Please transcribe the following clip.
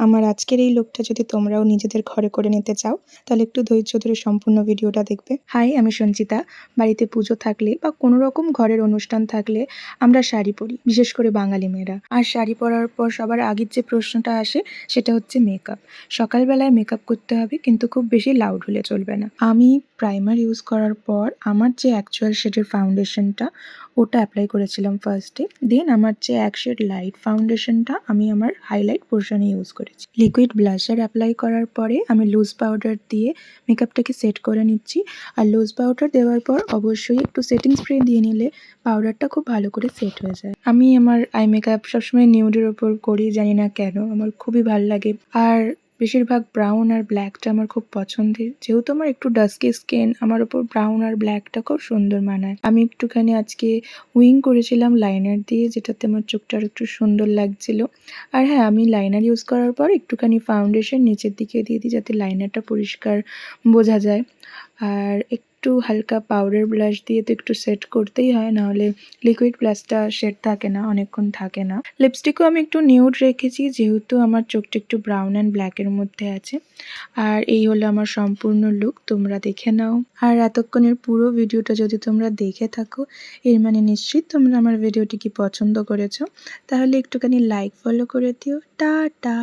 আমার আজকের এই লুকটা যদি তোমরাও নিজেদের ঘরে করে নিতে চাও তাহলে একটু ধৈর্য ধরে সম্পূর্ণ ভিডিওটা দেখবে। হাই, আমি সঞ্চিতা। বাড়িতে পুজো থাকলে বা কোনো রকম ঘরের অনুষ্ঠান থাকলে আমরা শাড়ি পরি, বিশেষ করে বাঙালি মেয়েরা। আর শাড়ি পরার পর সবার আগের যে প্রশ্নটা আসে সেটা হচ্ছে মেকআপ। সকালবেলায় মেকআপ করতে হবে, কিন্তু খুব বেশি লাউড হলে চলবে না। আমি প্রাইমার ইউজ করার পর আমার যে অ্যাকচুয়াল শেডের ফাউন্ডেশনটা ওটা অ্যাপ্লাই করেছিলাম ফার্স্টে। দেন আমার যে এক শেড লাইট ফাউন্ডেশনটা আমি আমার হাইলাইট পোর্শনে ইউজ করেছি। লিকুইড ব্লাশার অ্যাপ্লাই করার পরে আমি লুজ পাউডার দিয়ে মেকআপটাকে সেট করে নিচ্ছি। আর লুজ পাউডার দেওয়ার পর অবশ্যই একটু সেটিং স্প্রে দিয়ে নিলে পাউডারটা খুব ভালো করে সেট হয়ে যায়। আমি আমার আই মেকআপ সবসময় নিউডের ওপর করি, জানি না কেন, আমার খুবই ভালো লাগে। আর বেশিরভাগ ব্রাউন আর ব্ল্যাকটা আমার খুব পছন্দের, যেহেতু আমার একটু ডাস্কি স্কিন, আমার ওপর ব্রাউন আর ব্ল্যাকটা খুব সুন্দর মানায়। আমি একটুখানি আজকে উইং করেছিলাম লাইনার দিয়ে, যেটাতে আমার চোখটা আর একটু সুন্দর লাগছিল। আর হ্যাঁ, আমি লাইনার ইউজ করার পর একটুখানি ফাউন্ডেশন নিচের দিকে দিয়ে দিই, যাতে লাইনারটা পরিষ্কার বোঝা যায়। আর একটু হালকা পাউডার ব্লাশ দিয়ে তো একটু সেট করতেই হয়, নাহলে লিকুইড ব্লাশটা সেট থাকে না, অনেকক্ষণ থাকে না। লিপস্টিকও আমি একটু নিউড রেখেছি, যেহেতু আমার চোখটা একটু ব্রাউন অ্যান্ড ব্ল্যাকের মধ্যে আছে। আর এই হলো আমার সম্পূর্ণ লুক, তোমরা দেখে নাও। আর এতক্ষণের পুরো ভিডিওটা যদি তোমরা দেখে থাকো, এর মানে নিশ্চিত তোমরা আমার ভিডিওটি কি পছন্দ করেছো। তাহলে একটুখানি লাইক ফলো করে দিও। টাটা।